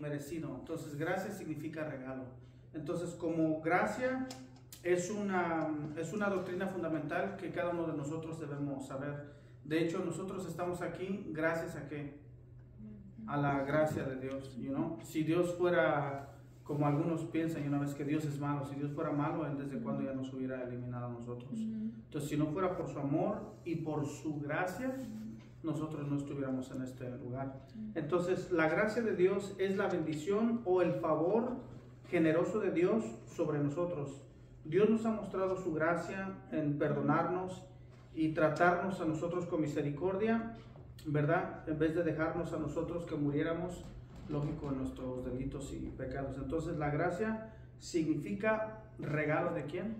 merecido. Entonces, gracia significa regalo. Entonces, como gracia es una doctrina fundamental que cada uno de nosotros debemos saber. De hecho, nosotros estamos aquí gracias a ¿qué? A la gracia de Dios, Si Dios fuera, como algunos piensan, una vez que Dios es malo, si Dios fuera malo, Él desde cuándo ya nos hubiera eliminado a nosotros. Entonces, si no fuera por su amor y por su gracia, nosotros no estuviéramos en este lugar. Entonces, la gracia de Dios es la bendición o el favor generoso de Dios sobre nosotros. Dios nos ha mostrado su gracia en perdonarnos y tratarnos a nosotros con misericordia, ¿verdad? En vez de dejarnos a nosotros que muriéramos, lógico, en nuestros delitos y pecados. Entonces, la gracia significa regalo ¿de quién?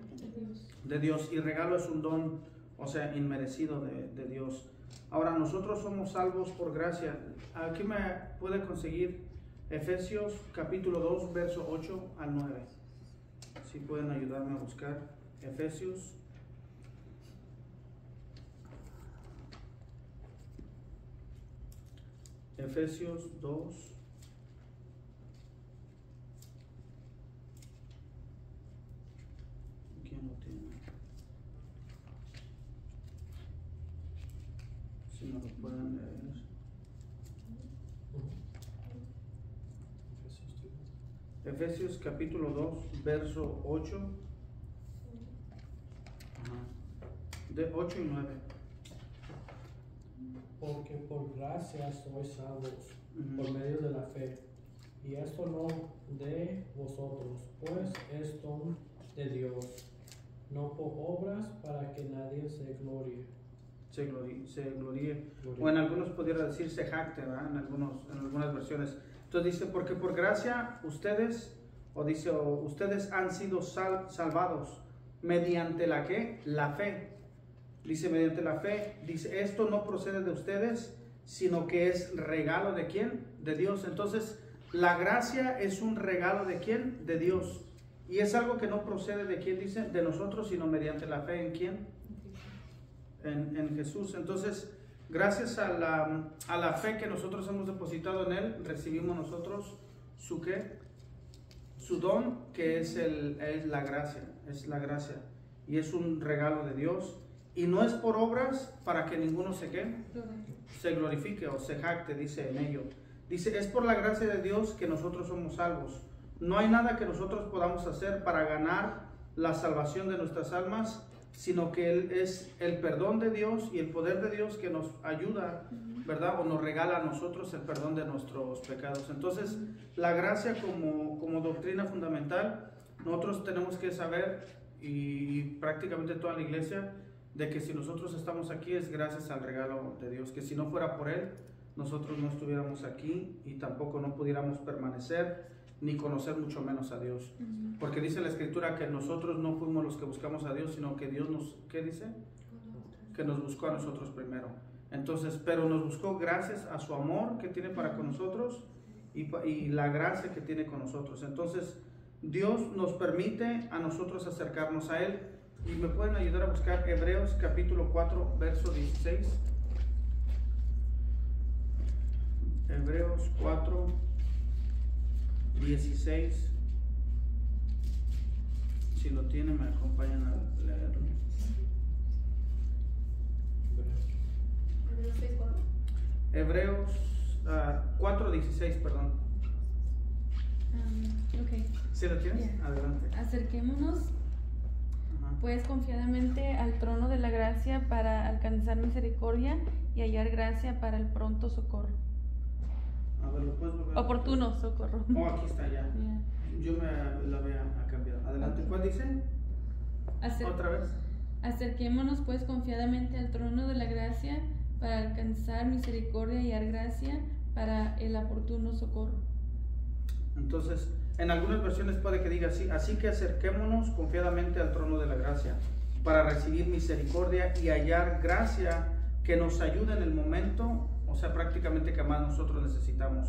De Dios. Y regalo es un don, o sea, inmerecido de Dios. Ahora, nosotros somos salvos por gracia. Aquí me puede conseguir Efesios capítulo 2, verso 8 al 9. Si pueden ayudarme a buscar Efesios. Efesios 2. ¿Quién lo tiene? Si no lo pueden leer. Efesios capítulo 2, verso 8. De 8 y 9. Porque por gracia sois salvos, por medio de la fe. Y esto no de vosotros, pues es don de Dios, no por obras para que nadie se gloríe. Se gloríe. O en algunos pudiera decir se jacte, ¿verdad? En algunas versiones. Entonces dice, porque por gracia ustedes, ustedes han sido salvados mediante la ¿qué? La fe. Dice, mediante la fe. Dice, esto no procede de ustedes, sino que es regalo ¿de quién? De Dios. Entonces, la gracia es un regalo ¿de quién? De Dios. Y es algo que no procede de quién, dice, de nosotros, sino mediante la fe. ¿En quién? En Jesús. Entonces, gracias a la fe que nosotros hemos depositado en Él, recibimos nosotros su ¿qué? Su don, que es la gracia. Es la gracia. Y es un regalo de Dios. Y no es por obras para que ninguno se glorifique o se jacte, dice en ello. Dice, es por la gracia de Dios que nosotros somos salvos. No hay nada que nosotros podamos hacer para ganar la salvación de nuestras almas, sino que es el perdón de Dios y el poder de Dios que nos ayuda, ¿verdad? O nos regala a nosotros el perdón de nuestros pecados. Entonces, la gracia como doctrina fundamental, nosotros tenemos que saber, y prácticamente toda la iglesia, de que si nosotros estamos aquí es gracias al regalo de Dios, que si no fuera por Él, nosotros no estuviéramos aquí y tampoco no pudiéramos permanecer ni conocer mucho menos a Dios. Porque dice la Escritura que nosotros no fuimos los que buscamos a Dios, sino que Dios nos, ¿qué dice? Que nos buscó a nosotros primero. Entonces, pero nos buscó gracias a su amor que tiene para con nosotros y la gracia que tiene con nosotros. Entonces, Dios nos permite a nosotros acercarnos a Él. Y me pueden ayudar a buscar Hebreos capítulo 4, verso 16. Hebreos 4, 16. Si lo tienen, me acompañan a leerlo. Hebreos 4, 16, perdón. Okay. ¿Sí lo tienes? Yeah. Adelante. Acerquémonos pues confiadamente al trono de la gracia para alcanzar misericordia y hallar gracia para el pronto socorro. A ver, ¿lo puedes volver? Oportuno socorro. Oh, aquí está ya. Yeah. Yo me la voy a cambiar. Adelante. Okay. ¿Cuál dice? Otra vez. Acerquémonos pues confiadamente al trono de la gracia para alcanzar misericordia y hallar gracia para el oportuno socorro. Entonces, en algunas versiones puede que diga así, así que acerquémonos confiadamente al trono de la gracia para recibir misericordia y hallar gracia que nos ayude en el momento, o sea, prácticamente que más nosotros necesitamos.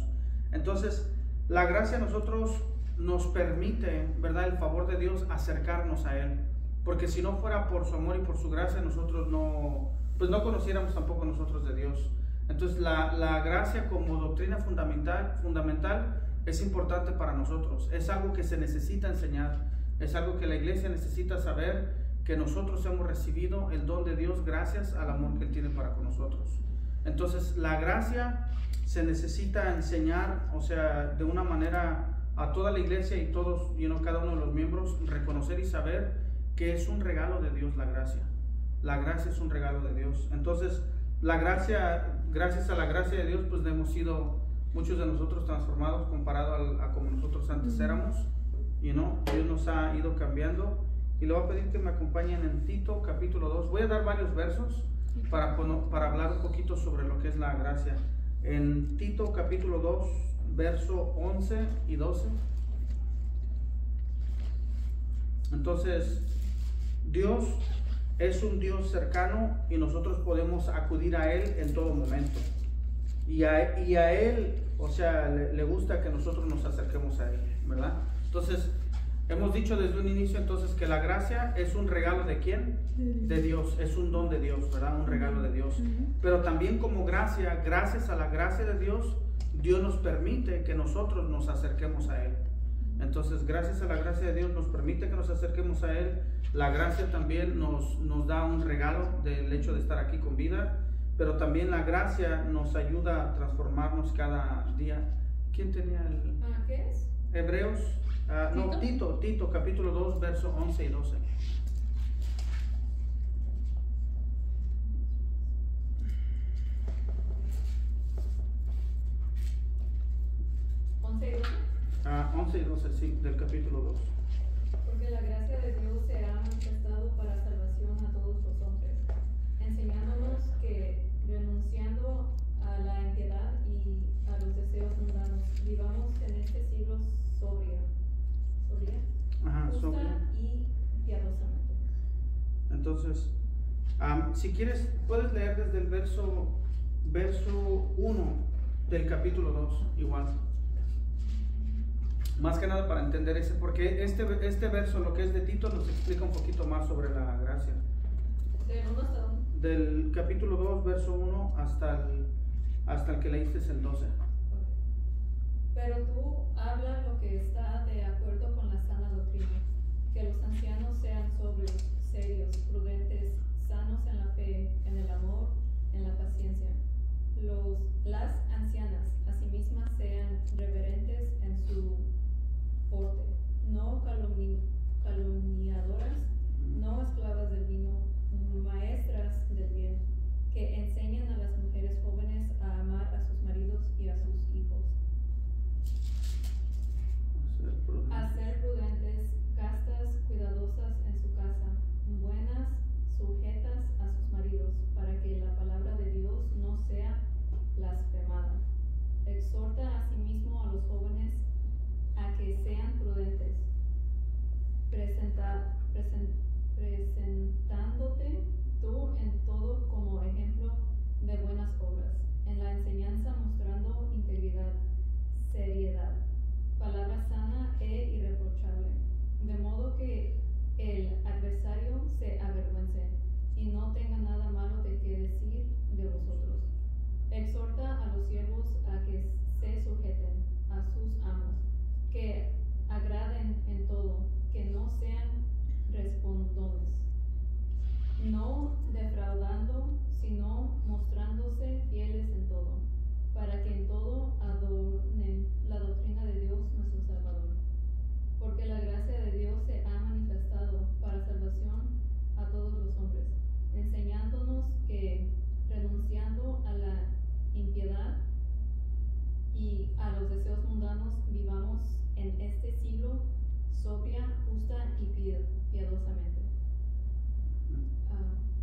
Entonces, la gracia a nosotros nos permite, ¿verdad?, el favor de Dios acercarnos a Él, porque si no fuera por su amor y por su gracia, nosotros no conociéramos tampoco nosotros de Dios. Entonces, la gracia como doctrina fundamental es importante para nosotros, es algo que se necesita enseñar, es algo que la iglesia necesita saber, que nosotros hemos recibido el don de Dios gracias al amor que Él tiene para con nosotros. Entonces la gracia se necesita enseñar, o sea, de una manera a toda la iglesia y todos, cada uno de los miembros, reconocer y saber que es un regalo de Dios la gracia. La gracia es un regalo de Dios. Entonces la gracia, gracias a la gracia de Dios, pues hemos sido muchos de nosotros transformados comparado a como nosotros antes éramos. Dios nos ha ido cambiando. Y le voy a pedir que me acompañen en Tito capítulo 2. Voy a dar varios versos para hablar un poquito sobre lo que es la gracia. En Tito capítulo 2, verso 11 y 12. Entonces, Dios es un Dios cercano y nosotros podemos acudir a Él en todo momento. Y a Él, o sea, le gusta que nosotros nos acerquemos a Él, ¿verdad? Entonces, hemos dicho desde un inicio entonces que la gracia es un regalo ¿de quién? De Dios, es un don de Dios, ¿verdad? Un regalo de Dios. Pero también como gracia, gracias a la gracia de Dios, Dios nos permite que nosotros nos acerquemos a Él. Entonces, gracias a la gracia de Dios nos permite que nos acerquemos a Él. La gracia también nos da un regalo del hecho de estar aquí con vida, pero también la gracia nos ayuda a transformarnos cada día. ¿Quién tenía el...? ¿Qué es? Hebreos. Tito capítulo 2, verso 11 y 12. ¿11 y 12? 11 y 12, sí, del capítulo 2. Porque la gracia de Dios se ha manifestado para salvación a todos los hombres, enseñándonos que, renunciando a la impiedad y a los deseos mundanos, vivamos en este siglo justa y piadosamente. Entonces, si quieres, puedes leer desde el verso 1 del capítulo 2, igual. Más que nada para entender ese, porque este verso, lo que es de Tito, nos explica un poquito más sobre la gracia. ¿Del 1 hasta dónde? Del capítulo 2, verso 1 hasta el que leíste el 12. Okay. Pero tú habla lo que está de acuerdo con la sana doctrina, que los ancianos sean sobrios, serios, prudentes, sanos en la fe, en el amor, en la paciencia. Las ancianas asimismas sean reverentes en su porte, no calumniadoras, no esclavas del vino, maestras del bien, que enseñen a las mujeres jóvenes a amar a sus maridos y a sus hijos, a ser prudentes, castas, cuidadosas en su casa, buenas, sujetas a sus maridos, para que la palabra de Dios no sea blasfemada. Exhorta asimismo a los jóvenes a que sean prudentes, presentándote tú en todo como ejemplo de buenas obras, en la enseñanza mostrando integridad, seriedad, palabra sana e irreprochable, de modo que el adversario se avergüence y no tenga nada malo de qué decir de vosotros. Exhorta a los siervos a que se sujeten a sus amos, que agraden en todo, que no sean respondones, no defraudando, sino mostrándose fieles en todo, para que en todo adornen la doctrina de Dios nuestro Salvador. Porque la gracia de Dios se ha manifestado para salvación a todos los hombres, enseñándonos que, renunciando a la impiedad y a los deseos mundanos, vivamos en este siglo sobria, justa y piadosamente.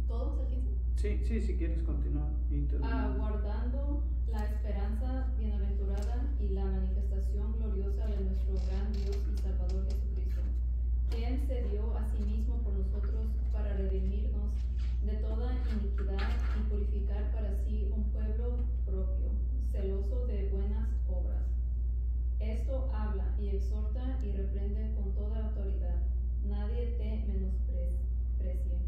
¿Todos el 15? Sí, si quieres continuar. Guardando la esperanza bienaventurada y la manifestación gloriosa de nuestro gran Dios y Salvador Jesucristo, quien se dio a sí mismo por nosotros para redimirnos de toda iniquidad y purificar para sí un pueblo propio, celoso de buenas obras. Esto habla y exhorta y reprende con toda autoridad. Nadie te menosprecie.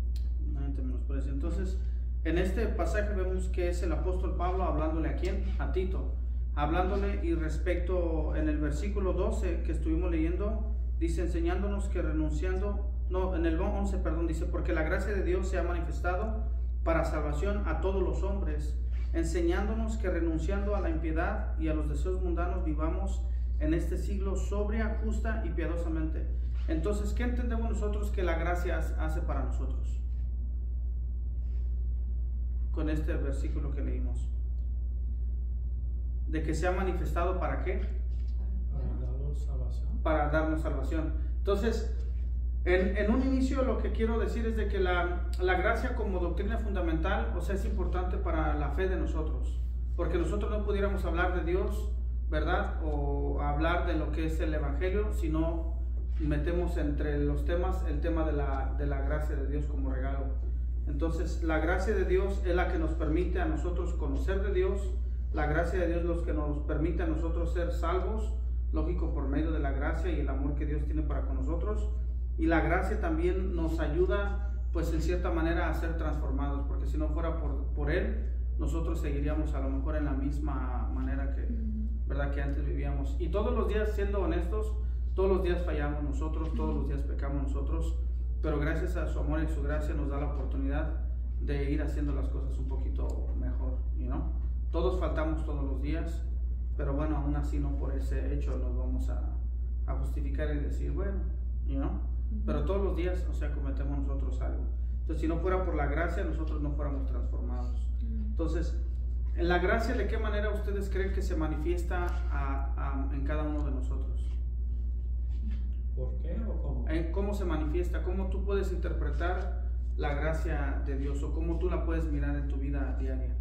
Nadie te menosprecie. Entonces, en este pasaje vemos que es el apóstol Pablo hablándole ¿a quién? A Tito. hablándole, y respecto en el versículo 12 que estuvimos leyendo, dice enseñándonos que renunciando, no, en el 11, perdón, dice, porque la gracia de Dios se ha manifestado para salvación a todos los hombres, enseñándonos que renunciando a la impiedad y a los deseos mundanos vivamos en este siglo sobria, justa y piadosamente. Entonces, ¿qué entendemos nosotros que la gracia hace para nosotros? Con este versículo que leímos. De que se ha manifestado ¿para qué? Para darnos salvación. Para darnos salvación. Entonces, en un inicio lo que quiero decir es de que la gracia como doctrina fundamental, o sea, es importante para la fe de nosotros. Porque nosotros no pudiéramos hablar de Dios, ¿verdad? O hablar de lo que es el Evangelio, si no metemos entre los temas el tema de la gracia de Dios como regalo. Entonces, la gracia de Dios es la que nos permite a nosotros conocer de Dios. La gracia de Dios es lo que nos permite a nosotros ser salvos, lógico, por medio de la gracia y el amor que Dios tiene para con nosotros. Y la gracia también nos ayuda, pues en cierta manera, a ser transformados, porque si no fuera por Él, nosotros seguiríamos a lo mejor en la misma manera que, ¿verdad?, que antes vivíamos. Y todos los días, siendo honestos, todos los días fallamos nosotros, todos los días pecamos nosotros, pero gracias a su amor y su gracia nos da la oportunidad de ir haciendo las cosas un poquito mejor, ¿no? Todos faltamos todos los días, pero bueno, aún así no por ese hecho nos vamos a justificar y decir, bueno, ¿no? Pero todos los días, o sea, cometemos nosotros algo. Entonces, si no fuera por la gracia, nosotros no fuéramos transformados. Entonces, en la gracia, ¿de qué manera ustedes creen que se manifiesta en cada uno de nosotros? ¿Por qué o cómo? ¿Cómo se manifiesta? ¿Cómo tú puedes interpretar la gracia de Dios o cómo tú la puedes mirar en tu vida diaria?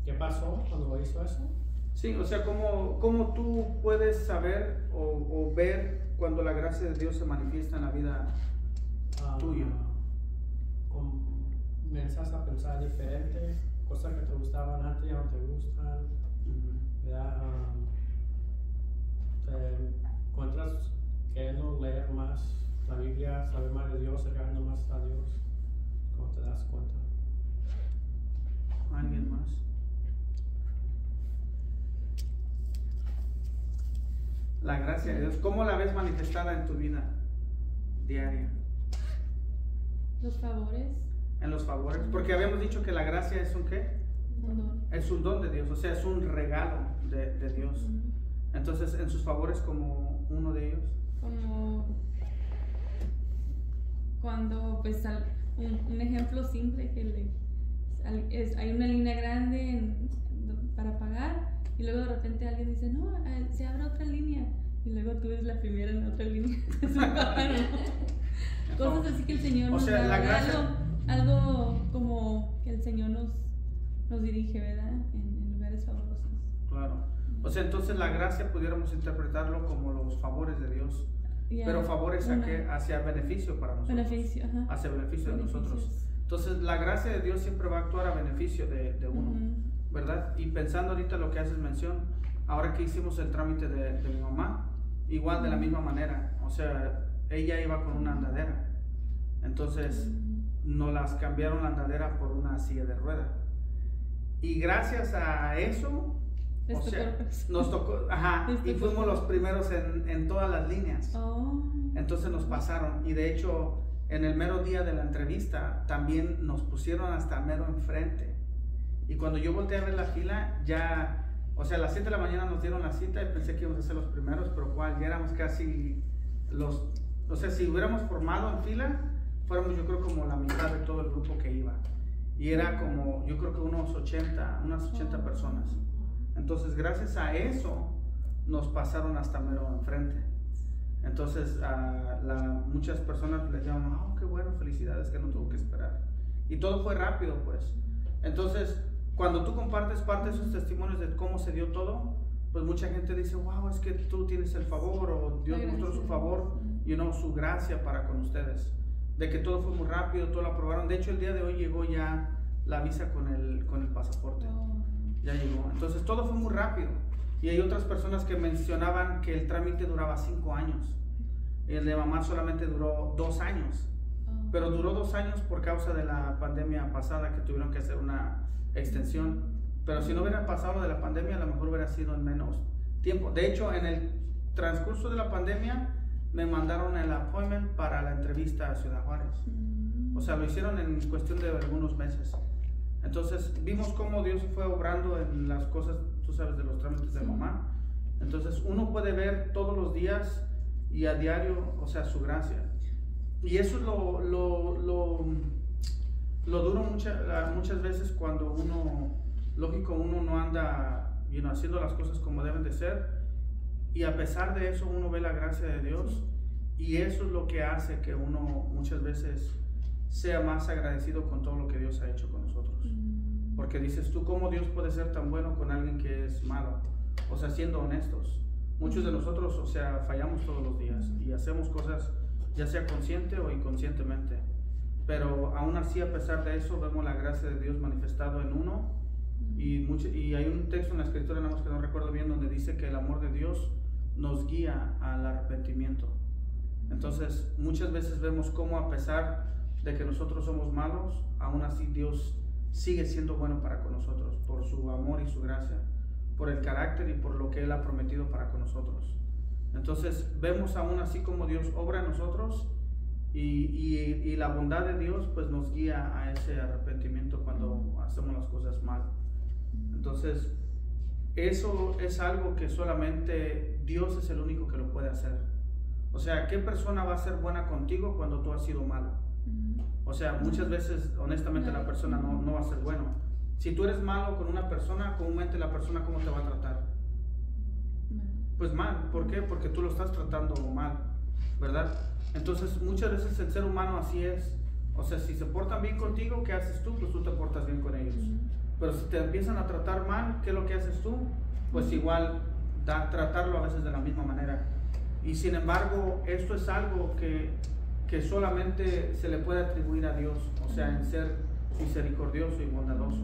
¿Qué pasó cuando hizo eso? Sí, o sea, ¿cómo tú puedes saber o ver cuando la gracia de Dios se manifiesta en la vida tuya? Comienzas a pensar diferente, cosas que te gustaban antes ya no te gustan, ¿verdad? Te encuentras queriendo leer más la Biblia, saber más de Dios, acercando más a Dios, ¿cómo te das cuenta? ¿Alguien más? La gracia de Dios, ¿cómo la ves manifestada en tu vida diaria? Los favores. En los favores, porque habíamos dicho que la gracia es un ¿qué? Un don. Es un don de Dios, o sea, es un regalo de Dios. Entonces, en sus favores, como uno de ellos. Como cuando, pues, un ejemplo simple que hay una línea grande para pagar y luego de repente alguien dice, no, se abre otra línea y luego tú ves la primera en la otra línea. Cosas así que el Señor nos da, la gracia, algo como que el Señor nos dirige, ¿verdad? En lugares favorosos. Claro. O sea, entonces la gracia pudiéramos interpretarlo como los favores de Dios. Pero favores hacia beneficio para nosotros. Beneficio, ajá. Hacia beneficio de nosotros. Entonces la gracia de Dios siempre va a actuar a beneficio de uno, ¿verdad? Y pensando ahorita lo que haces mención, ahora que hicimos el trámite de mi mamá, igual de la misma manera, o sea, ella iba con una andadera, entonces nos las cambiaron la andadera por una silla de rueda, y gracias a eso, o sea, nos tocó, y fuimos los primeros en todas las líneas. Entonces nos pasaron, y de hecho en el mero día de la entrevista también nos pusieron hasta mero enfrente, y cuando yo volteé a ver la fila, ya, o sea, a las 7 de la mañana nos dieron la cita y pensé que íbamos a ser los primeros, pero ya éramos casi o sea, si hubiéramos formado en fila, fuéramos yo creo como la mitad de todo el grupo que iba, y era como, yo creo que unas 80 personas. Entonces, gracias a eso, nos pasaron hasta mero enfrente. Entonces, muchas personas les llaman, qué bueno, felicidades, que no tuvo que esperar. Y todo fue rápido, pues. Entonces, cuando tú compartes parte de esos testimonios de cómo se dio todo, pues mucha gente dice, wow, es que tú tienes el favor, o Dios mostró su favor, su gracia para con ustedes. De que todo fue muy rápido, todo lo aprobaron. De hecho, el día de hoy llegó ya la visa con el pasaporte. Ya llegó. Entonces, todo fue muy rápido. Y hay otras personas que mencionaban que el trámite duraba 5 años. El de mamá solamente duró 2 años. pero duró 2 años por causa de la pandemia pasada, que tuvieron que hacer una extensión. Pero si no hubiera pasado de la pandemia, a lo mejor hubiera sido en menos tiempo. De hecho, en el transcurso de la pandemia me mandaron el appointment para la entrevista a Ciudad Juárez. O sea, lo hicieron en cuestión de algunos meses. Entonces vimos cómo Dios fue obrando en las cosas, tú sabes, de los trámites de mamá. Entonces uno puede ver todos los días y a diario, o sea, su gracia. Y eso es lo duro muchas veces cuando uno, lógico, uno no anda haciendo las cosas como deben de ser. Y a pesar de eso uno ve la gracia de Dios, y eso es lo que hace que uno muchas veces sea más agradecido con todo lo que Dios ha hecho con nosotros. Porque dices tú, ¿cómo Dios puede ser tan bueno con alguien que es malo? O sea, siendo honestos, muchos de nosotros, o sea, fallamos todos los días y hacemos cosas ya sea consciente o inconscientemente, pero aún así, a pesar de eso, vemos la gracia de Dios manifestado en uno. Y hay un texto en la escritura, nada más que no recuerdo bien, donde dice que el amor de Dios nos guía al arrepentimiento. Entonces muchas veces vemos cómo, a pesar de que nosotros somos malos, aún así Dios sigue siendo bueno para con nosotros, por su amor y su gracia, por el carácter y por lo que Él ha prometido para con nosotros. Entonces vemos aún así como Dios obra en nosotros, y la bondad de Dios pues nos guía a ese arrepentimiento cuando hacemos las cosas mal. Entonces eso es algo que solamente Dios es el único que lo puede hacer. O sea, ¿qué persona va a ser buena contigo cuando tú has sido malo? O sea, muchas veces, honestamente, la persona no va a ser bueno. Si tú eres malo con una persona, comúnmente la persona, ¿cómo te va a tratar? Pues mal. ¿Por qué? Porque tú lo estás tratando mal, ¿verdad? Entonces, muchas veces el ser humano así es. O sea, si se portan bien contigo, ¿qué haces tú? Pues tú te portas bien con ellos. Pero si te empiezan a tratar mal, ¿qué es lo que haces tú? Pues igual, tratarlo a veces de la misma manera. Y sin embargo, esto es algo que solamente se le puede atribuir a Dios, o sea, en ser misericordioso y bondadoso,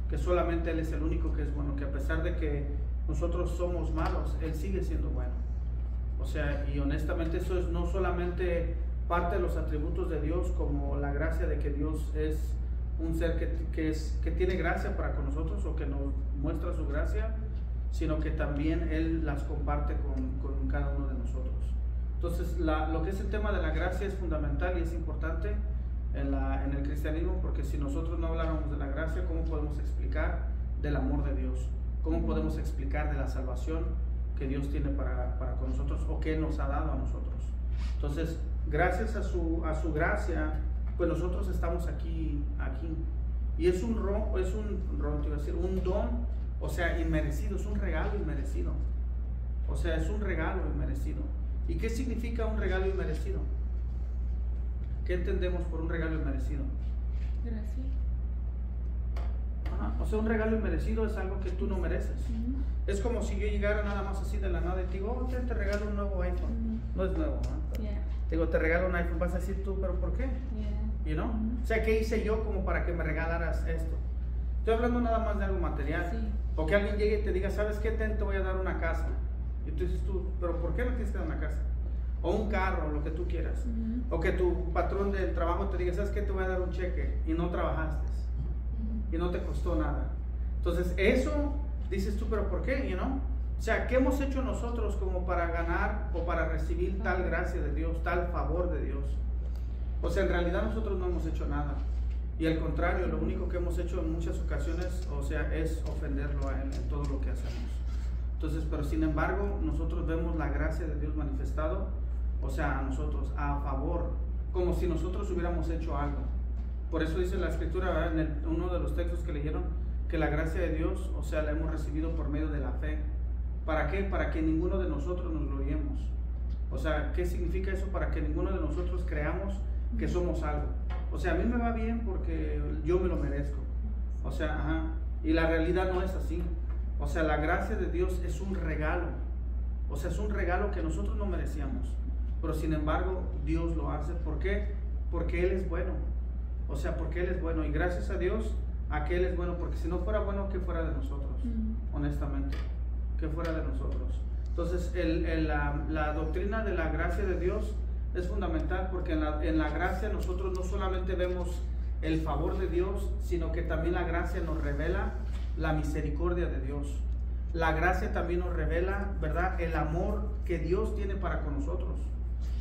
que solamente Él es el único que es bueno, que a pesar de que nosotros somos malos, Él sigue siendo bueno. O sea, y honestamente eso es no solamente parte de los atributos de Dios, como la gracia de que Dios es un ser que tiene gracia para con nosotros, o que nos muestra su gracia, sino que también Él las comparte con cada uno de nosotros. Entonces, lo que es el tema de la gracia es fundamental y es importante en el cristianismo, porque si nosotros no habláramos de la gracia, ¿cómo podemos explicar del amor de Dios? ¿Cómo podemos explicar de la salvación que Dios tiene para con nosotros, o que nos ha dado a nosotros? Entonces, gracias a su gracia, pues nosotros estamos aquí. Y es un don, o sea, inmerecido, es un regalo inmerecido. O sea, es un regalo inmerecido. ¿Y qué significa un regalo inmerecido? ¿Qué entendemos por un regalo inmerecido? Gracias. O sea, un regalo inmerecido es algo que tú no mereces. Es como si yo llegara nada más así de la nada y te digo, te regalo un nuevo iPhone. No es nuevo, ¿no? Te digo, te regalo un iPhone. Vas a decir tú, ¿pero por qué? You know? O sea, ¿qué hice yo como para que me regalaras esto? Estoy hablando nada más de algo material. O que alguien llegue y te diga, ¿sabes qué? Te voy a dar una casa. Y tú dices ¿pero por qué no tienes que dar una casa? O un carro, lo que tú quieras. O que tu patrón del trabajo te diga, ¿sabes qué? Te voy a dar un cheque. Y no trabajaste. Y no te costó nada. Entonces, eso dices tú, ¿pero por qué? You know? O sea, ¿qué hemos hecho nosotros como para ganar o para recibir tal gracia de Dios, tal favor de Dios? O sea, en realidad nosotros no hemos hecho nada. Y al contrario, lo único que hemos hecho en muchas ocasiones, o sea, es ofenderlo a Él en todo lo que hacemos. Entonces, pero sin embargo, nosotros vemos la gracia de Dios manifestado, o sea, a nosotros, a favor, como si nosotros hubiéramos hecho algo. Por eso dice la Escritura, ¿verdad? En uno de los textos que leyeron, que la gracia de Dios, o sea, la hemos recibido por medio de la fe. ¿Para qué? Para que ninguno de nosotros nos gloriemos. O sea, ¿qué significa eso? Para que ninguno de nosotros creamos que somos algo. O sea, a mí me va bien porque yo me lo merezco. O sea, y la realidad no es así. O sea, la gracia de Dios es un regalo. O sea, es un regalo que nosotros no merecíamos. Pero sin embargo, Dios lo hace. ¿Por qué? Porque Él es bueno. O sea, porque Él es bueno. Y gracias a Dios, a que Él es bueno. Porque si no fuera bueno, ¿qué fuera de nosotros? Honestamente, ¿qué fuera de nosotros? Entonces, la doctrina de la gracia de Dios es fundamental porque en la gracia nosotros no solamente vemos el favor de Dios, sino que también la gracia nos revela la misericordia de Dios. La gracia también nos revela, ¿verdad?, el amor que Dios tiene para con nosotros.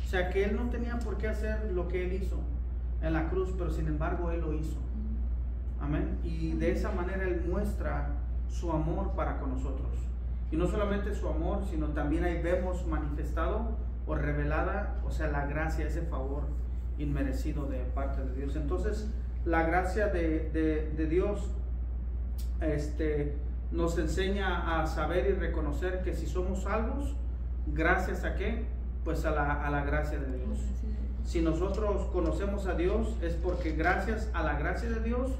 O sea, que Él no tenía por qué hacer lo que Él hizo en la cruz, pero sin embargo Él lo hizo. Amén. Y de esa manera Él muestra su amor para con nosotros. Y no solamente su amor, sino también ahí vemos manifestado o revelada, o sea, la gracia, ese favor inmerecido de parte de Dios. Entonces, la gracia de Dios nos enseña a saber y reconocer que si somos salvos, ¿gracias a qué? Pues a la gracia de Dios. Si nosotros conocemos a Dios, es porque gracias a la gracia de Dios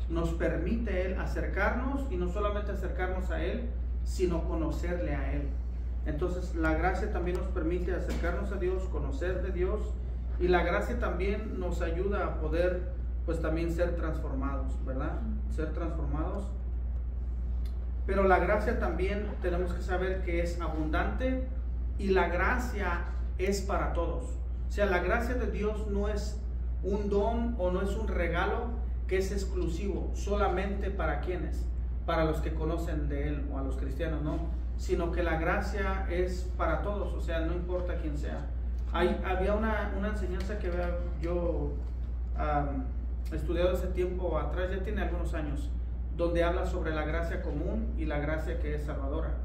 nos permite Él acercarnos, y no solamente acercarnos a Él, sino conocerle a Él. Entonces la gracia también nos permite acercarnos a Dios, conocer de Dios, y la gracia también nos ayuda a poder pues también ser transformados, ¿verdad? Ser transformados. Pero la gracia también tenemos que saber que es abundante, y la gracia es para todos. O sea, la gracia de Dios no es un don o no es un regalo que es exclusivo solamente para quienes, para los que conocen de Él o a los cristianos, no, sino que la gracia es para todos, o sea, no importa quién sea. Había una enseñanza que yo estudiado hace tiempo atrás, ya tiene algunos años, donde habla sobre la gracia común y la gracia que es salvadora,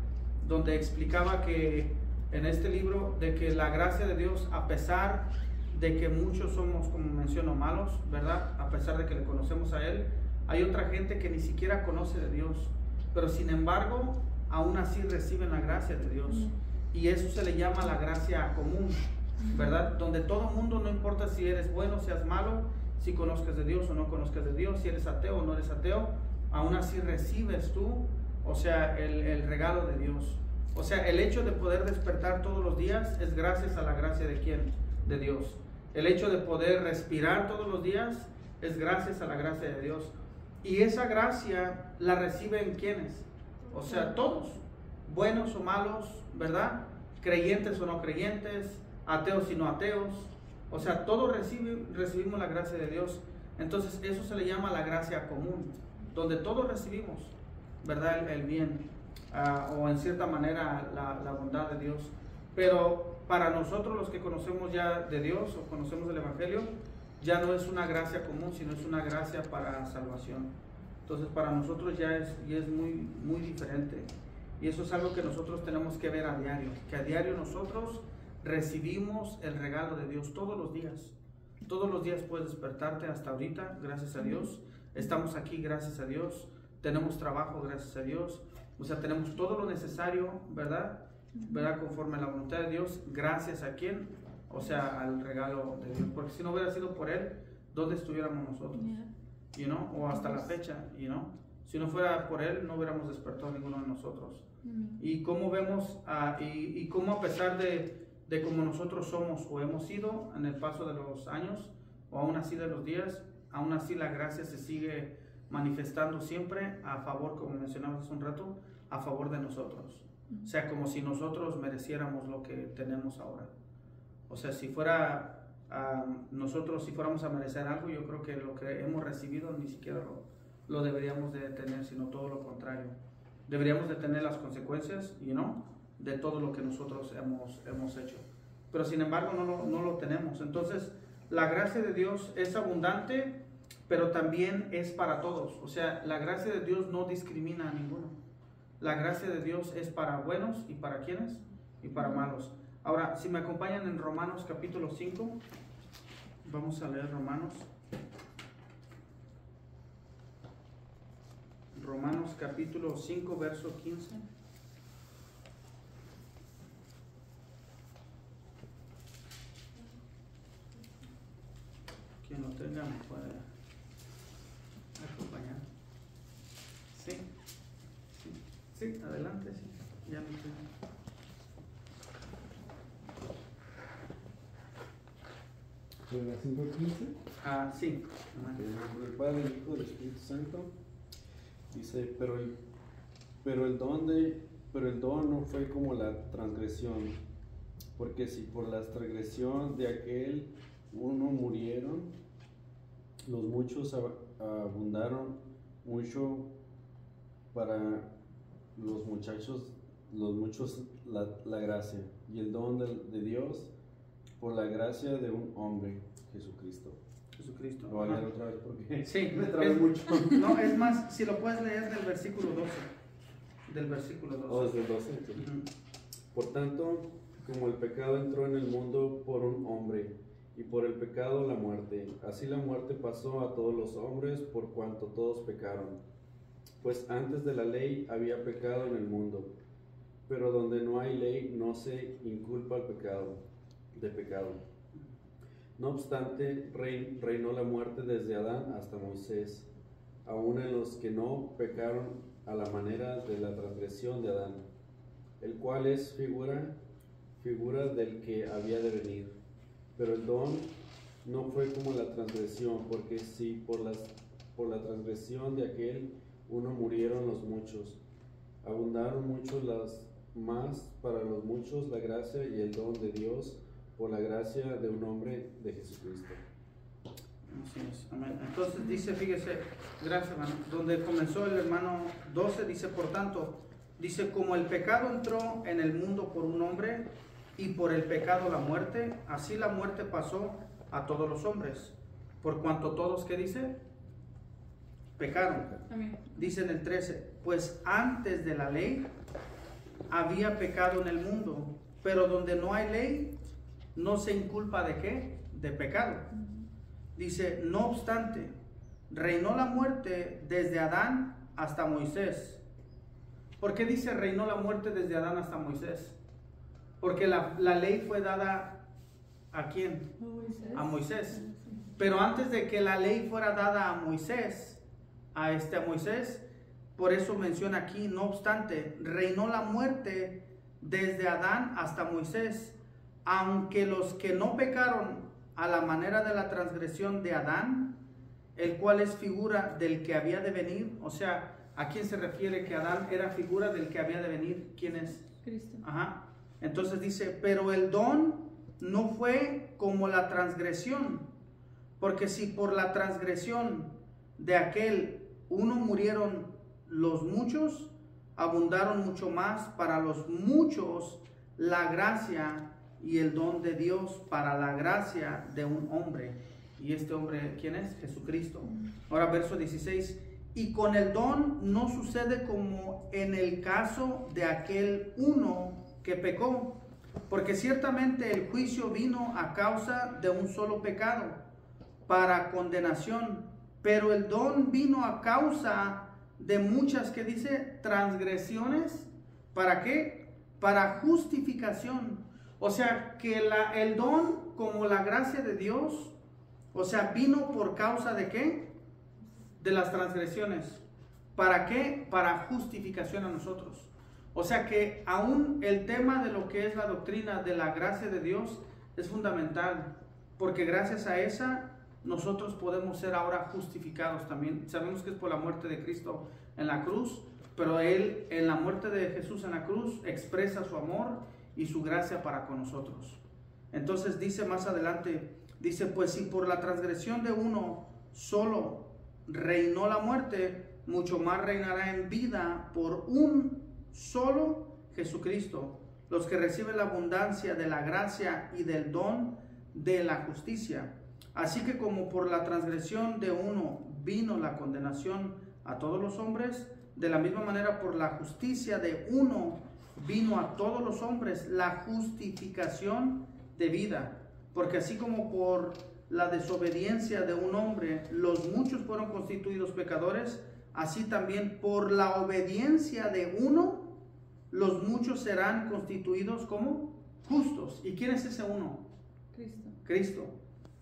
donde explicaba que en este libro de que la gracia de Dios, a pesar de que muchos somos, como menciono, malos, ¿verdad? A pesar de que le conocemos a Él, hay otra gente que ni siquiera conoce de Dios, pero sin embargo, aún así reciben la gracia de Dios. Y eso se le llama la gracia común, ¿verdad? Donde todo mundo, no importa si eres bueno o seas malo, si conozcas de Dios o no conozcas de Dios, si eres ateo o no eres ateo, aún así recibes tú, o sea, el regalo de Dios. O sea, el hecho de poder despertar todos los días es gracias a la gracia de ¿quién? De Dios. El hecho de poder respirar todos los días es gracias a la gracia de Dios. Y esa gracia la reciben ¿quiénes? O sea, todos, buenos o malos, ¿verdad? Creyentes o no creyentes, ateos y no ateos. O sea, todos recibimos la gracia de Dios. Entonces, eso se le llama la gracia común, donde todos recibimos, ¿verdad? El bien, o en cierta manera la bondad de Dios. Pero para nosotros, los que conocemos ya de Dios o conocemos el Evangelio, ya no es una gracia común, sino es una gracia para salvación. Entonces para nosotros ya es muy, muy diferente. Y eso es algo que nosotros tenemos que ver a diario, que a diario nosotros recibimos el regalo de Dios todos los días. Todos los días puedes despertarte hasta ahorita, gracias a Dios. Estamos aquí, gracias a Dios. Tenemos trabajo, gracias a Dios. O sea, tenemos todo lo necesario, ¿verdad? Conforme a la voluntad de Dios, gracias a quién, o sea, al regalo de Dios, porque si no hubiera sido por Él, ¿dónde estuviéramos nosotros? You know? O hasta la fecha, you know? Si no fuera por Él, no hubiéramos despertado ninguno de nosotros. Y cómo vemos, y cómo a pesar de cómo nosotros somos o hemos sido en el paso de los años, o aún así de los días, aún así la gracia se sigue manifestando siempre a favor, como mencionamos hace un rato, a favor de nosotros. O sea, como si nosotros mereciéramos lo que tenemos ahora. O sea, si fuera nosotros, si fuéramos a merecer algo, yo creo que lo que hemos recibido ni siquiera lo deberíamos de tener, sino todo lo contrario. Deberíamos de tener las consecuencias, de todo lo que nosotros hemos hecho. Pero sin embargo no lo tenemos. Entonces, la gracia de Dios es abundante, pero también es para todos. O sea, la gracia de Dios no discrimina a ninguno. La gracia de Dios es para buenos y para quienes y para malos. Ahora, si me acompañan en Romanos capítulo 5, vamos a leer Romanos. Romanos capítulo 5, verso 15. Quien lo tenga me puede acompañar. Sí, adelante, sí. Ya me tengo. ¿Sobre la 5:15? Sí. Por el Padre, el Hijo y el Espíritu Santo. Dice, pero el don no fue como la transgresión, Porque si por la transgresión de aquel uno murieron, los muchos abundaron mucho para los muchos la gracia y el don de Dios por la gracia de un hombre, Jesucristo. Jesucristo. Lo voy a leer otra vez porque Sí, me trabé mucho. No, es más, si lo puedes leer del versículo 12. Del versículo 12. Oh, desde el 12. Ujú. Por tanto, como el pecado entró en el mundo por un hombre, y por el pecado la muerte, así la muerte pasó a todos los hombres por cuanto todos pecaron. Pues antes de la ley había pecado en el mundo, pero donde no hay ley no se inculpa el pecado, de pecado. No obstante, reinó la muerte desde Adán hasta Moisés, aun en los que no pecaron a la manera de la transgresión de Adán, el cual es figura del que había de venir. Pero el don no fue como la transgresión, porque si por la transgresión de aquel uno murieron los muchos, abundaron muchos las más para los muchos la gracia y el don de Dios por la gracia de un hombre, de Jesucristo. Así es, amén. Entonces dice, fíjese, gracias hermano, donde comenzó el hermano 12, dice, por tanto, dice, como el pecado entró en el mundo por un hombre, y por el pecado la muerte, así la muerte pasó a todos los hombres, por cuanto todos, ¿qué dice? Pecaron. Amén. Dice en el 13, pues antes de la ley había pecado en el mundo, pero donde no hay ley, no se inculpa de qué? De pecado. Dice, no obstante, reinó la muerte desde Adán hasta Moisés. ¿Por qué dice reinó la muerte desde Adán hasta Moisés? Porque la ley fue dada ¿a quién? A Moisés. Pero antes de que la ley fuera dada a Moisés, por eso menciona aquí, no obstante, reinó la muerte desde Adán hasta Moisés, aunque los que no pecaron a la manera de la transgresión de Adán, el cual es figura del que había de venir. O sea, ¿a quién se refiere que Adán era figura del que había de venir? ¿Quién es? Cristo. Ajá. Entonces dice, pero el don no fue como la transgresión, porque si por la transgresión de aquel uno murieron los muchos, abundaron mucho más para los muchos la gracia y el don de Dios para la gracia de un hombre. ¿Y este hombre quién es? Jesucristo. Ahora verso 16, y con el don no sucede como en el caso de aquel uno que pecó, porque ciertamente el juicio vino a causa de un solo pecado para condenación, pero el don vino a causa de muchas, que dice, transgresiones. ¿Para qué? Para justificación. O sea, que el don, como la gracia de Dios, o sea, vino por causa de ¿qué? De las transgresiones. ¿Para qué? Para justificación a nosotros. O sea que aún el tema de lo que es la doctrina de la gracia de Dios es fundamental, porque gracias a esa nosotros podemos ser ahora justificados también. Sabemos que es por la muerte de Cristo en la cruz, pero Él en la muerte de Jesús en la cruz expresa su amor y su gracia para con nosotros. Entonces dice más adelante, dice, pues si por la transgresión de uno solo reinó la muerte, mucho más reinará en vida por un solo Jesucristo, los que reciben la abundancia de la gracia y del don de la justicia. Así que como por la transgresión de uno vino la condenación a todos los hombres, de la misma manera por la justicia de uno vino a todos los hombres la justificación de vida. Porque así como por la desobediencia de un hombre los muchos fueron constituidos pecadores, así también por la obediencia de uno los muchos serán constituidos como justos. ¿Y quién es ese uno? Cristo.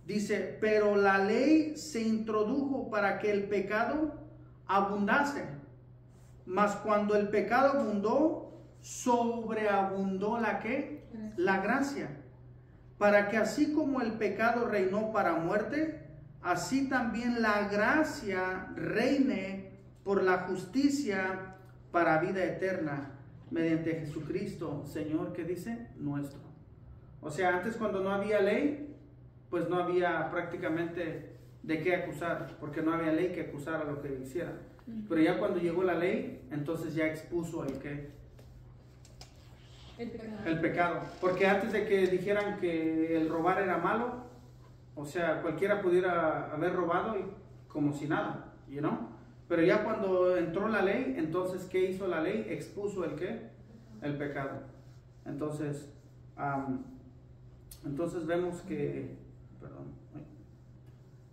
Dice, pero la ley se introdujo para que el pecado abundase, mas cuando el pecado abundó, sobreabundó ¿la qué? La gracia, para que así como el pecado reinó para muerte, así también la gracia reine por la justicia para vida eterna, mediante Jesucristo, Señor, ¿qué dice? Nuestro. O sea, antes cuando no había ley, pues no había prácticamente de qué acusar, porque no había ley que acusara lo que hiciera. Pero ya cuando llegó la ley, entonces ya expuso el pecado. Porque antes de que dijeran que el robar era malo, o sea, cualquiera pudiera haber robado y como si nada, you know? Pero ya cuando entró la ley, entonces ¿qué hizo la ley? Expuso el pecado. Entonces, vemos que,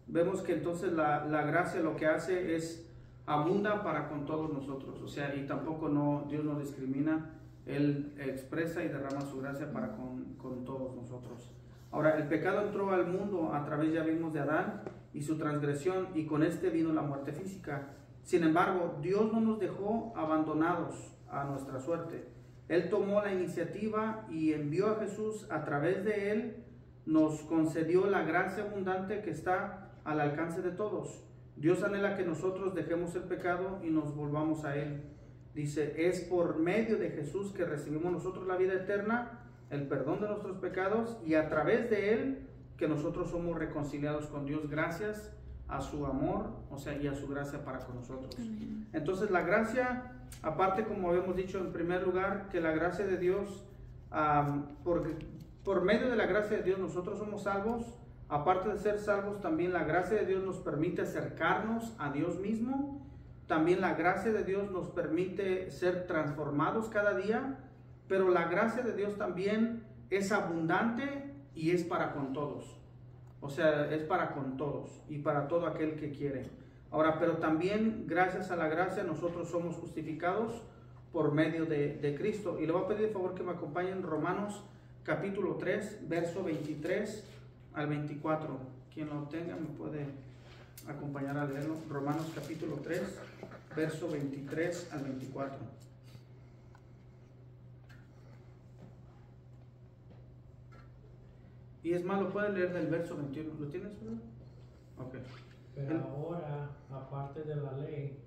vemos que entonces la gracia lo que hace es abunda para con todos nosotros, o sea, y tampoco Dios no discrimina, Él expresa y derrama su gracia para con todos nosotros. Ahora, el pecado entró al mundo a través, ya vimos, de Adán y su transgresión, y con este vino la muerte física. Sin embargo, Dios no nos dejó abandonados a nuestra suerte. Él tomó la iniciativa y envió a Jesús. A través de Él nos concedió la gracia abundante que está al alcance de todos. Dios anhela que nosotros dejemos el pecado y nos volvamos a Él. Dice, es por medio de Jesús que recibimos nosotros la vida eterna, el perdón de nuestros pecados, y a través de Él que nosotros somos reconciliados con Dios gracias a su amor, o sea, y a su gracia para con nosotros. Amén. Entonces la gracia, aparte, como habíamos dicho en primer lugar, que la gracia de Dios, por medio de la gracia de Dios nosotros somos salvos. Aparte de ser salvos, también la gracia de Dios nos permite acercarnos a Dios mismo. También la gracia de Dios nos permite ser transformados cada día. Pero la gracia de Dios también es abundante y es para con todos. O sea, es para con todos y para todo aquel que quiere. Ahora, pero también gracias a la gracia nosotros somos justificados por medio de Cristo. Y le voy a pedir de favor que me acompañen Romanos capítulo 3, verso 23 al 24. Quien lo tenga me puede acompañar a leerlo. Romanos capítulo 3, verso 23 al 24. Y es más, lo pueden leer del verso 21. ¿Lo tienes, verdad? Ok. Pero ahora, aparte de la ley,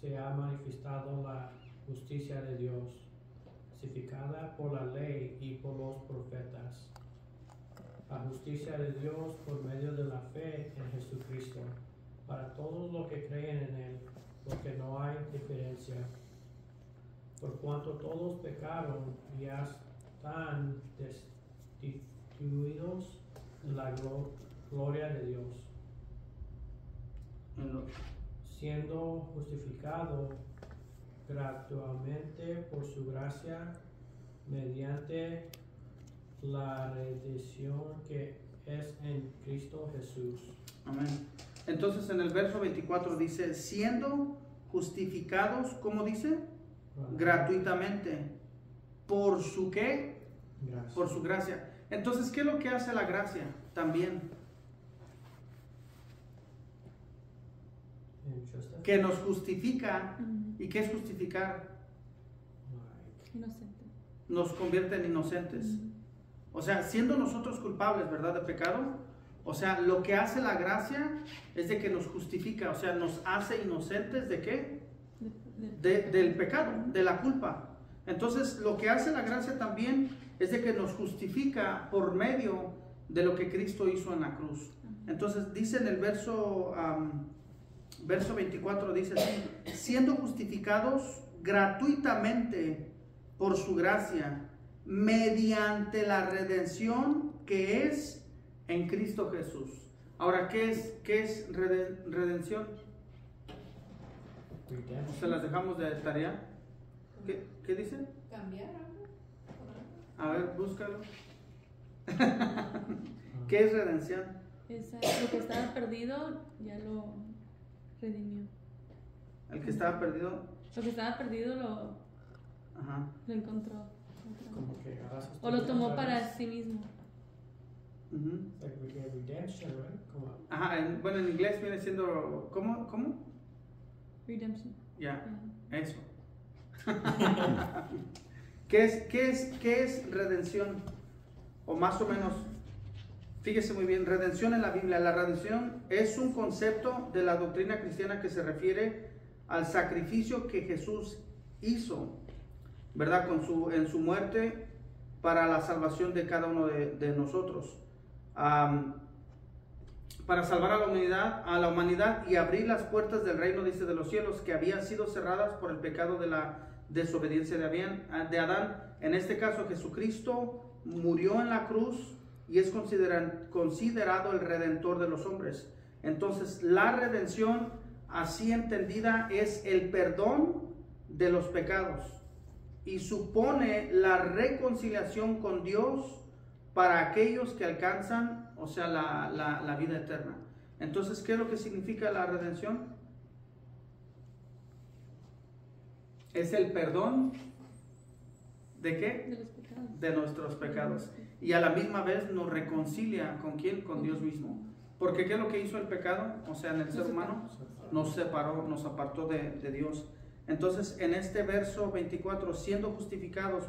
se ha manifestado la justicia de Dios, justificada por la ley y por los profetas. La justicia de Dios por medio de la fe en Jesucristo, para todos los que creen en Él, porque no hay diferencia. Por cuanto todos pecaron y están destituidos de la gloria de Dios, siendo justificado gratuitamente por su gracia mediante la redención que es en Cristo Jesús. Amén. Entonces en el verso 24 dice, siendo justificados, ¿cómo dice? Gratuitamente. ¿Por su qué? Gracias. Por su gracia. Entonces, ¿qué es lo que hace la gracia? También que nos justifica. ¿Y qué es justificar? Inocente. Nos convierte en inocentes. O sea, siendo nosotros culpables, ¿verdad?, de pecado. O sea, lo que hace la gracia es de que nos justifica, o sea, nos hace inocentes ¿de qué? Del pecado, de la culpa. Entonces, lo que hace la gracia también es de que nos justifica por medio de lo que Cristo hizo en la cruz. Entonces, dice en el verso 24, dice así, siendo justificados gratuitamente por su gracia, mediante la redención que es en Cristo Jesús. Ahora, ¿qué es redención? ¿Se las dejamos de tarea? ¿Qué dice? Cambiar algo. A ver, búscalo. ¿Qué es redención? Lo que estaba perdido ya lo redimió. El que estaba perdido. Lo que estaba perdido lo encontró. Como que O lo tomó para sí mismo. Like redemption, right? Ajá, bueno, en inglés viene siendo ¿cómo? Redemption. Ya, eso. ¿Qué es redención? O más o menos, fíjese muy bien, redención en la Biblia. La redención es un concepto de la doctrina cristiana que se refiere al sacrificio que Jesús hizo, ¿verdad? En su muerte para la salvación de cada uno de nosotros. Para salvar a la humanidad y abrir las puertas del reino, dice, de los cielos, que habían sido cerradas por el pecado de la desobediencia de Adán. En este caso, Jesucristo murió en la cruz y es considerado el redentor de los hombres. Entonces, la redención, así entendida, es el perdón de los pecados y supone la reconciliación con Dios para aquellos que alcanzan, o sea, la vida eterna. Entonces, ¿qué es lo que significa la redención? Es el perdón ¿de qué? De los pecados. De nuestros pecados. Y a la misma vez nos reconcilia ¿con quién? Con Dios mismo. Porque ¿qué es lo que hizo el pecado? O sea, en el ser humano nos separó, nos apartó de Dios. Entonces, en este verso 24, siendo justificados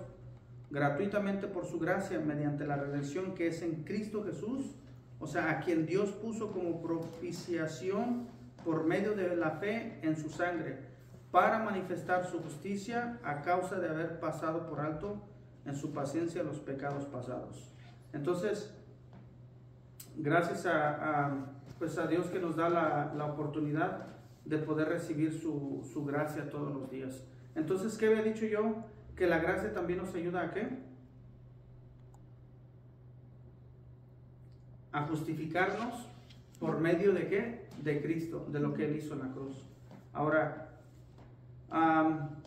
gratuitamente por su gracia mediante la redención que es en Cristo Jesús, o sea, a quien Dios puso como propiciación por medio de la fe en su sangre, para manifestar su justicia a causa de haber pasado por alto en su paciencia los pecados pasados. Entonces, gracias pues a Dios que nos da la oportunidad de poder recibir su gracia todos los días. Entonces, ¿qué había dicho yo? Que la gracia también nos ayuda ¿a qué? A justificarnos por medio de ¿qué? De Cristo, de lo que Él hizo en la cruz. Ahora,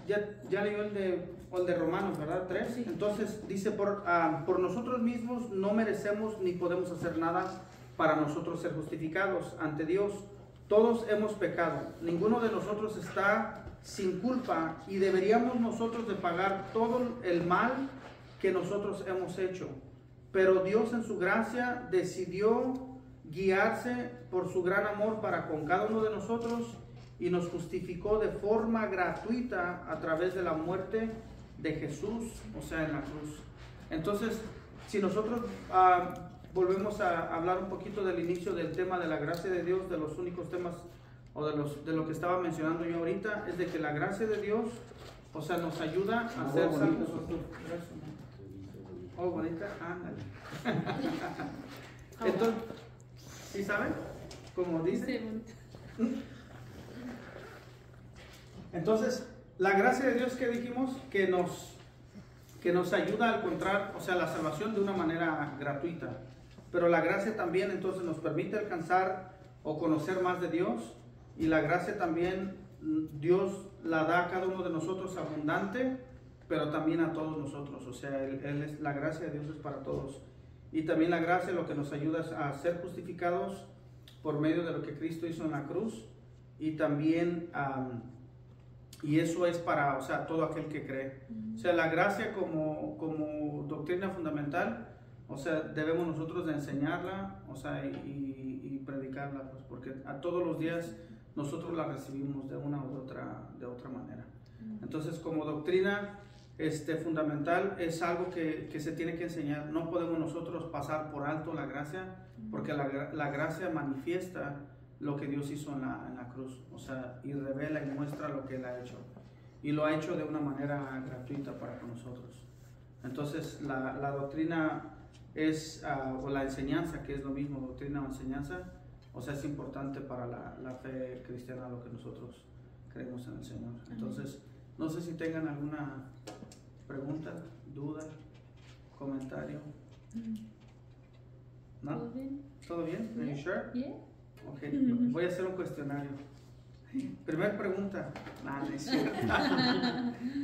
ya leyó el de Romanos, ¿verdad? 3. Sí. Entonces dice, por nosotros mismos no merecemos ni podemos hacer nada para nosotros ser justificados ante Dios. Todos hemos pecado, ninguno de nosotros está sin culpa y deberíamos nosotros de pagar todo el mal que nosotros hemos hecho. Pero Dios en su gracia decidió guiarse por su gran amor para con cada uno de nosotros y nos justificó de forma gratuita a través de la muerte de Jesús, o sea, en la cruz. Entonces, si nosotros volvemos a hablar un poquito del inicio del tema de la gracia de Dios, de los únicos temas o de lo que estaba mencionando yo ahorita, es de que la gracia de Dios, o sea, nos ayuda a ser salvos. Oh, bonita, ándale. Entonces, ¿sí saben? Como dice. Sí, bonito. Entonces, la gracia de Dios que dijimos que nos ayuda a encontrar, o sea, la salvación de una manera gratuita. Pero la gracia también entonces nos permite alcanzar o conocer más de Dios. Y la gracia también Dios la da a cada uno de nosotros abundante, pero también a todos nosotros. O sea, la gracia de Dios es para todos. Y también la gracia lo que nos ayuda es a ser justificados por medio de lo que Cristo hizo en la cruz. Y también, y eso es para, o sea, todo aquel que cree. O sea, la gracia como doctrina fundamental, o sea, debemos nosotros de enseñarla, o sea, y predicarla, pues, porque a todos los días nosotros la recibimos de una u de otra manera. Entonces, como doctrina fundamental, es algo que se tiene que enseñar. No podemos nosotros pasar por alto la gracia, porque la gracia manifiesta lo que Dios hizo en la cruz, o sea, y revela y muestra lo que Él ha hecho. Y lo ha hecho de una manera gratuita para nosotros. Entonces, la doctrina es, o la enseñanza, que es lo mismo, doctrina o enseñanza, o sea, es importante para la fe cristiana, lo que nosotros creemos en el Señor. Entonces, no sé si tengan alguna pregunta, duda, comentario. ¿No? ¿Todo bien? ¿Todo bien? Are you sure? Yeah. Ok, voy a hacer un cuestionario. Primera pregunta. No es cierto.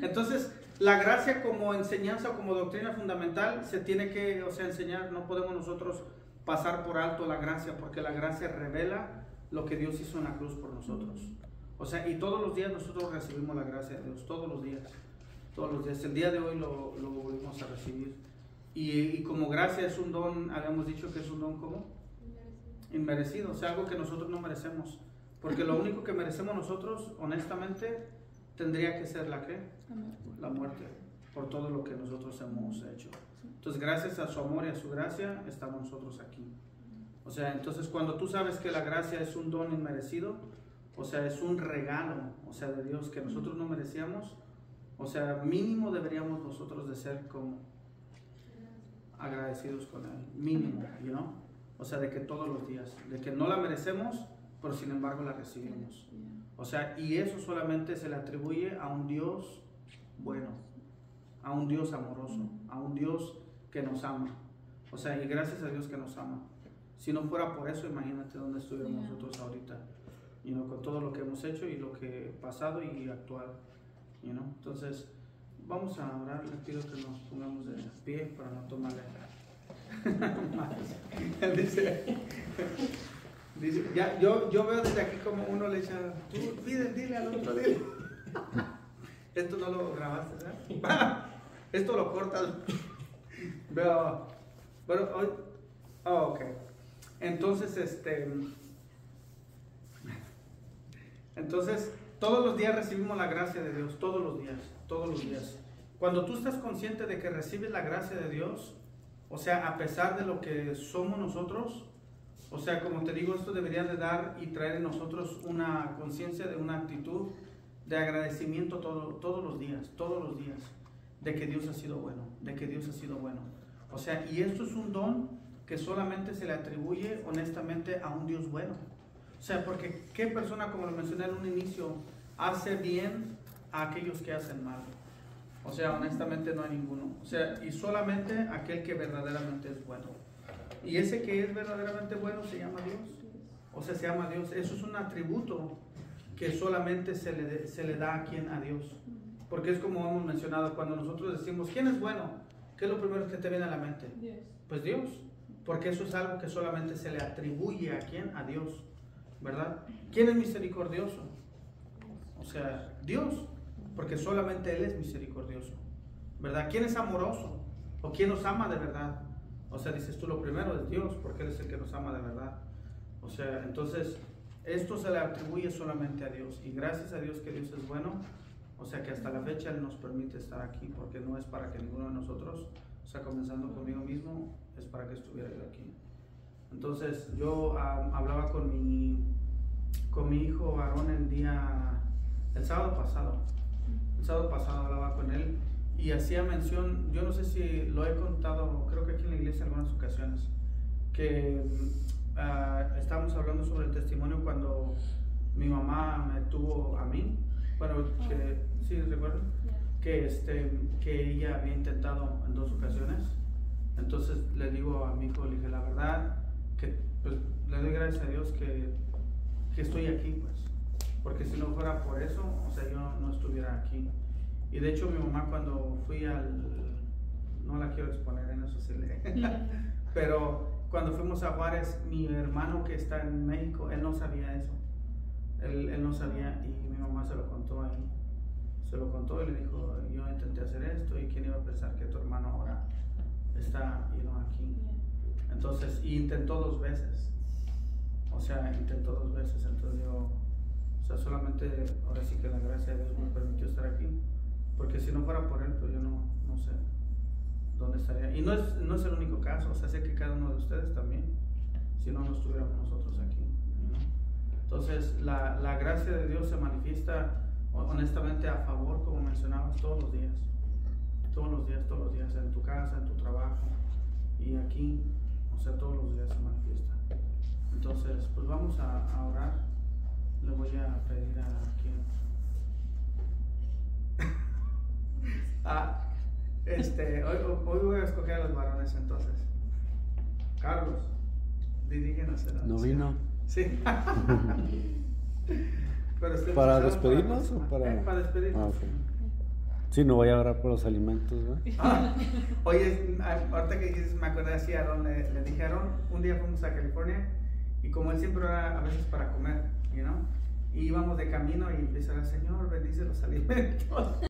Entonces, la gracia como enseñanza o como doctrina fundamental se tiene que, o sea, enseñar. No podemos nosotros pasar por alto la gracia, porque la gracia revela lo que Dios hizo en la cruz por nosotros. O sea, y todos los días nosotros recibimos la gracia de Dios, todos los días. Todos los días. El día de hoy lo volvimos a recibir. Y como gracia es un don, habíamos dicho que es un don ¿cómo? Inmerecido, o sea, algo que nosotros no merecemos. Porque lo único que merecemos nosotros, honestamente, tendría que ser ¿la qué? La muerte, por todo lo que nosotros hemos hecho. Entonces, gracias a su amor y a su gracia, estamos nosotros aquí. O sea, entonces cuando tú sabes que la gracia es un don inmerecido, o sea, es un regalo, o sea, de Dios que nosotros no merecíamos, o sea, mínimo deberíamos nosotros de ser como agradecidos con Él, mínimo, you know? O sea, de que todos los días, de que no la merecemos, pero sin embargo la recibimos. O sea, y eso solamente se le atribuye a un Dios bueno, a un Dios amoroso, a un Dios que nos ama. O sea, y gracias a Dios que nos ama. Si no fuera por eso, imagínate dónde estuviéramos nosotros ahorita, you know, con todo lo que hemos hecho y lo que pasado y actual, you know? Entonces, vamos a orar. Les pido que nos pongamos de pie para no tomarle más. Dice, ya, yo veo desde aquí como uno le echa, tú dile al otro, dile. Esto no lo grabaste, ¿verdad? Esto lo cortas. Veo, bueno, hoy, ok. Entonces, entonces, todos los días recibimos la gracia de Dios, todos los días. Cuando tú estás consciente de que recibes la gracia de Dios, o sea, a pesar de lo que somos nosotros, o sea, como te digo, esto debería de dar y traer en nosotros una conciencia de una actitud de agradecimiento todos los días, de que Dios ha sido bueno, O sea, y esto es un don que solamente se le atribuye honestamente a un Dios bueno. O sea, porque ¿qué persona, como lo mencioné en un inicio, hace bien a aquellos que hacen mal? O sea, honestamente no hay ninguno. O sea, y solamente aquel que verdaderamente es bueno. Y ese que es verdaderamente bueno se llama Dios. O sea, se llama Dios. Eso es un atributo que solamente se le da a Dios. Porque es como hemos mencionado, cuando nosotros decimos, ¿quién es bueno? ¿Qué es lo primero que te viene a la mente? Dios. Pues Dios. Porque eso es algo que solamente se le atribuye ¿a quién? A Dios. ¿Verdad? ¿Quién es misericordioso? O sea, Dios. Porque solamente Él es misericordioso. ¿Verdad? ¿Quién es amoroso? ¿O quién nos ama de verdad? O sea, dices tú, lo primero es Dios, porque Él es el que nos ama de verdad. O sea, entonces, esto se le atribuye solamente a Dios. Y gracias a Dios que Dios es bueno. O sea, que hasta la fecha Él nos permite estar aquí, porque no es para que ninguno de nosotros, o sea, comenzando conmigo mismo, es para que estuviera yo aquí. Entonces, yo hablaba con mi hijo Aarón el sábado pasado. El sábado pasado hablaba con él y hacía mención, yo no sé si lo he contado, creo que aquí en la iglesia en algunas ocasiones, que estábamos hablando sobre el testimonio cuando mi mamá me tuvo a mí. Bueno, que sí, ¿recuerdan? Que ella había intentado en 2 ocasiones. Entonces le digo a mi hijo, le dije, la verdad, que pues, le doy gracias a Dios que estoy aquí, pues. Porque si no fuera por eso, o sea, yo no estuviera aquí. Y de hecho mi mamá cuando fui no la quiero exponer en eso, sí pero cuando fuimos a Juárez, mi hermano que está en México, él no sabía eso. Él no sabía y mi mamá se lo contó ahí. Se lo contó y le dijo, yo intenté hacer esto y quién iba a pensar que tu hermano ahora está aquí. Entonces, y intentó 2 veces. O sea, intentó 2 veces. Entonces yo, o sea, solamente ahora sí que la gracia de Dios me permitió estar aquí. Porque si no fuera por Él, pues yo no sé dónde estaría. Y no es el único caso. O sea, sé que cada uno de ustedes también, si no estuviéramos nosotros aquí, ¿no? Entonces, la gracia de Dios se manifiesta honestamente a favor, como mencionabas, todos los días, en tu casa, en tu trabajo y aquí, o sea, todos los días se manifiesta. Entonces, pues vamos a orar. Le voy a pedir a quien hoy voy a escoger a los varones. Entonces, Carlos, dirígenos. ¿No vino? Sí. Pero ¿Para despedirnos o para...? Para despedirnos. Okay. Sí, no voy a orar por los alimentos, ¿no? Oye, ahorita que dices, me acordé así a Aaron, le dije a Aaron, un día fuimos a California y como él siempre ora a veces para comer, you know? Y íbamos de camino y empieza el Señor, bendice los alimentos.